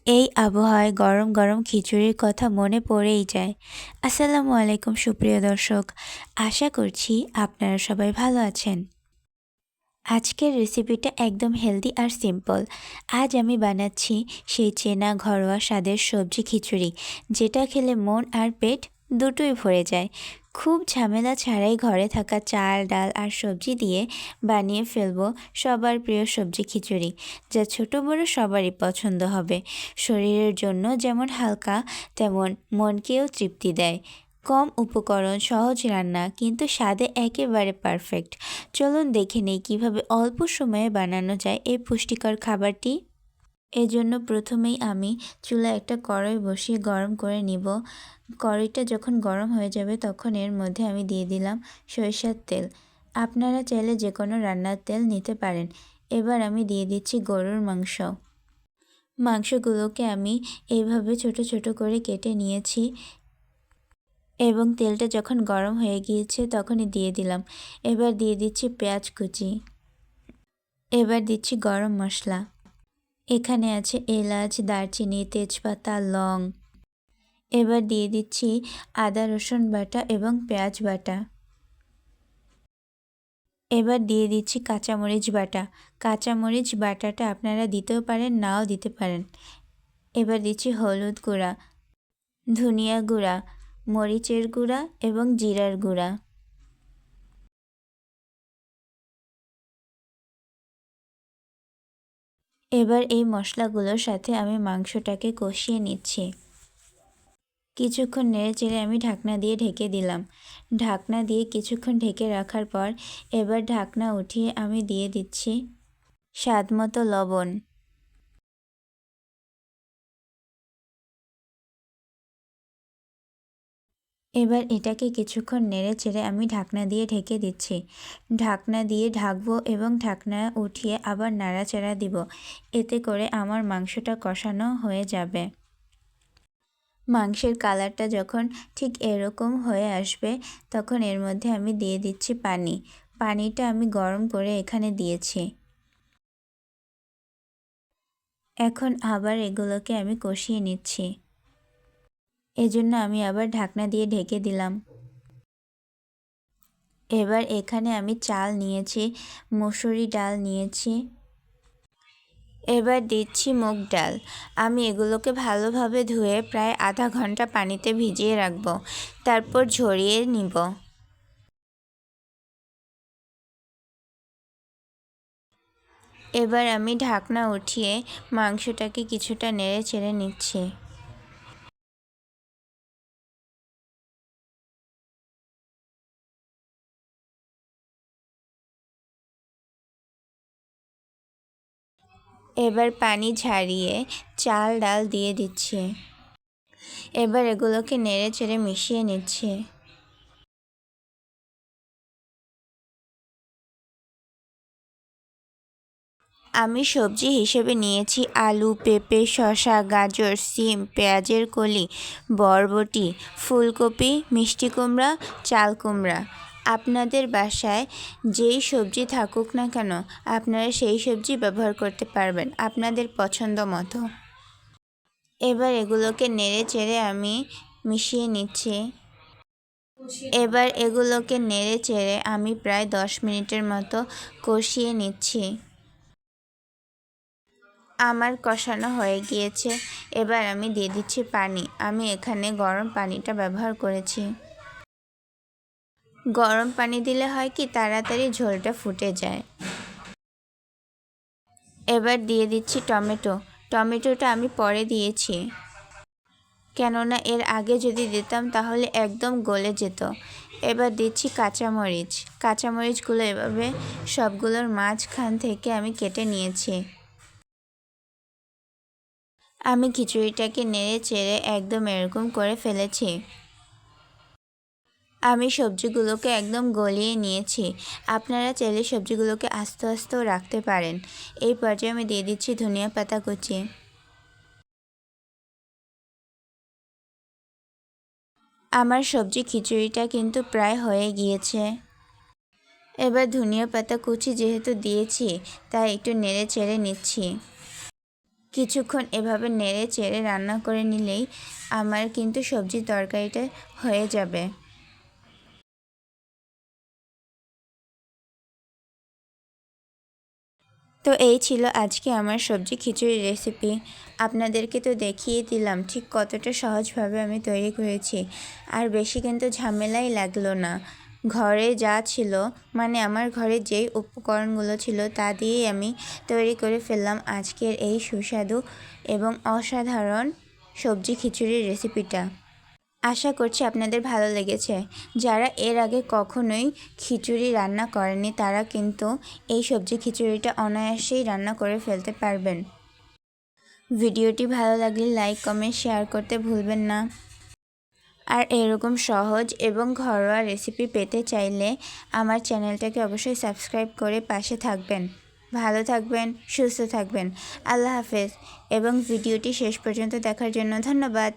এই আবহাওয়ায় গরম গরম খিচুড়ির কথা মনে পড়েই যায়। আসসালামু আলাইকুম সুপ্রিয় দর্শক, আশা করছি আপনারা সবাই ভালো আছেন। আজকের রেসিপিটা একদম হেলদি আর সিম্পল। আজ আমি বানাচ্ছি সেই চেনা ঘরোয়া স্বাদের সবজি খিচুড়ি, যেটা খেলে মন আর পেট দুটোই ভরে যায়। খুব ঝামেলা ছাড়াই ঘরে থাকা চাল, ডাল আর সবজি দিয়ে বানিয়ে ফেলবো সবার প্রিয় সবজি খিচুড়ি, যা ছোট বড় সবারই পছন্দ হবে। শরীরের জন্য যেমন হালকা, তেমন মনকেও তৃপ্তি দেয়। কম উপকরণ, সহজ রান্না, কিন্তু স্বাদে একেবারে পারফেক্ট। চলুন দেখে নেই কীভাবে অল্প সময়ে বানানো যায় এই পুষ্টিকর খাবারটি। এজন্য প্রথমেই আমি চুলায় একটা কড়াই বসিয়ে গরম করে নিব। কড়াইটা যখন গরম হয়ে যাবে তখন এর মধ্যে আমি দিয়ে দিলাম সরিষার তেল। আপনারা চাইলে যে কোনো রান্নার তেল নিতে পারেন। এবার আমি দিয়ে দিচ্ছি গরুর মাংস। মাংসগুলোকে আমি এইভাবে ছোট ছোট করে কেটে নিয়েছি এবং তেলটা যখন গরম হয়ে গিয়েছে তখনই দিয়ে দিলাম। এবার দিয়ে দিচ্ছি পেঁয়াজ কুচি। এবার দিচ্ছি গরম মশলা। এখানে আছে এলাচ, দারচিনি, তেজপাতা, লং। এবার দিয়ে দিচ্ছি আদা রসুন বাটা এবং পেঁয়াজ বাটা। এবার দিয়ে দিচ্ছি কাঁচামরিচ বাটা। কাঁচামরিচ বাটাটা আপনারা দিতেও পারেন, নাও দিতে পারেন। এবার দিচ্ছি হলুদ গুঁড়া, ধনিয়া গুঁড়া, মরিচের গুঁড়া এবং জিরার গুঁড়া। এবার এই মশলাগুলোর সাথে আমি মাংসটাকে কষিয়ে নিচ্ছি। কিছুক্ষণ নেড়েচেড়ে আমি ঢাকনা দিয়ে ঢেকে দিলাম। ঢাকনা দিয়ে কিছুক্ষণ ঢেকে রাখার পর এবার ঢাকনা উঠিয়ে আমি দিয়ে দিচ্ছি স্বাদমতো লবণ। এবার এটাকে কিছুক্ষণ নেড়েচেড়ে আমি ঢাকনা দিয়ে ঢেকে দিচ্ছি। ঢাকনা দিয়ে ঢাকবো এবং ঢাকনা উঠিয়ে আবার নাড়াচাড়া দিব। এতে করে আমার মাংসটা কষানো হয়ে যাবে। মাংসের কালারটা যখন ঠিক এরকম হয়ে আসবে তখন এর মধ্যে আমি দিয়ে দিচ্ছি পানি। পানিটা আমি গরম করে এখানে দিয়েছি। এখন আবার এগুলোকে আমি কষিয়ে নিচ্ছি। এজন্য আমি আবার ঢাকনা দিয়ে ঢেকে দিলাম। এবার এখানে আমি চাল নিয়েছি, মসুরি ডাল নিয়েছি। এবার দিচ্ছি মুগ ডাল। আমি এগুলোকে ভালোভাবে ধুয়ে প্রায় আধা ঘন্টা পানিতে ভিজিয়ে রাখবো, তারপর ঝরিয়ে নিব। এবার আমি ঢাকনা উঠিয়ে মাংসটাকে কিছুটা নেড়ে চেড়ে নিচ্ছি। এবার পানি ঝারিয়ে চাল ডাল দিয়ে দিচ্ছি। এবার এগুলোকে নেড়ে চেড়ে মিশিয়ে নিচ্ছি। আমি সবজি হিসেবে নিয়েছি আলু, পেঁপে, শসা, গাজর, সিম, পেঁয়াজের কলি, বরবটি, ফুলকপি, মিষ্টি কুমড়া, চাল কুমড়া। আপনাদের বাসায় যেই সবজি থাকুক না কেন আপনারা সেই সবজি ব্যবহার করতে পারবেন আপনাদের পছন্দ মতো। এবার এগুলোকে নেড়ে চেড়ে আমি মিশিয়ে নিচ্ছি। এবার এগুলোকে নেড়ে চেড়ে আমি প্রায় 10 মিনিটের মতো কষিয়ে নিচ্ছি। আমার কষানো হয়ে গিয়েছে। এবার আমি দিয়ে দিচ্ছি পানি। আমি এখানে গরম পানিটা ব্যবহার করেছি। গরম পানি দিলে হয় কি তাড়াতাড়ি ঝোলটা ফুটে যায়। এবার দিয়ে দিচ্ছি টমেটো। টমেটোটা আমি পরে দিয়েছি, কেননা এর আগে যদি দিতাম তাহলে একদম গলে যেত। এবার দিচ্ছি কাঁচামরিচ। কাঁচামরিচগুলো এভাবে সবগুলোর মাঝখান থেকে আমি কেটে নিয়েছি। আমি খিচুড়িটাকে নেড়ে চেড়ে একদম এরকম করে ফেলেছি। আমি সবজিগুলোকে একদম গলিয়ে নিয়েছি। আপনারা চাইলে সবজিগুলোকে আস্তে আস্তেও রাখতে পারেন। এই পর্যায়ে আমি দিয়ে দিচ্ছি ধনিয়া পাতা কুচি। আমার সবজি খিচুড়িটা কিন্তু প্রায় হয়ে গিয়েছে। এবার ধনিয়া পাতা কুচি যেহেতু দিয়েছি তাই একটু নেড়ে চেড়ে নিচ্ছি। কিছুক্ষণ এভাবে নেড়ে চেড়ে রান্না করে নিলেই আমার কিন্তু সবজির তরকারিটা হয়ে যাবে। তো এই ছিল আজকে আমার সবজি খিচুড়ি রেসিপি। আপনাদেরকে তো দেখিয়ে দিলাম ঠিক কতটা সহজভাবে আমি তৈরি করেছি, আর বেশি কিন্তু ঝামেলাই লাগলো না। ঘরে যা ছিল, মানে আমার ঘরে যেই উপকরণগুলো ছিল তা দিয়েই আমি তৈরি করে ফেললাম আজকের এই সুস্বাদু এবং অসাধারণ সবজি খিচুড়ির রেসিপিটা। আশা করছি আপনাদের ভালো লেগেছে। যারা এর আগে কখনোই খিচুড়ি রান্না করেনি তারা কিন্তু এই সবজি খিচুড়িটা অনায়াসেই রান্না করে ফেলতে পারবেন। ভিডিওটি ভালো লাগলে লাইক, কমেন্ট, শেয়ার করতে ভুলবেন না। আর এরকম সহজ এবং ঘরোয়া রেসিপি পেতে চাইলে আমার চ্যানেলটাকে অবশ্যই সাবস্ক্রাইব করে পাশে থাকবেন। ভালো থাকবেন, সুস্থ থাকবেন। আল্লাহ হাফেজ এবং ভিডিওটি শেষ পর্যন্ত দেখার জন্য ধন্যবাদ।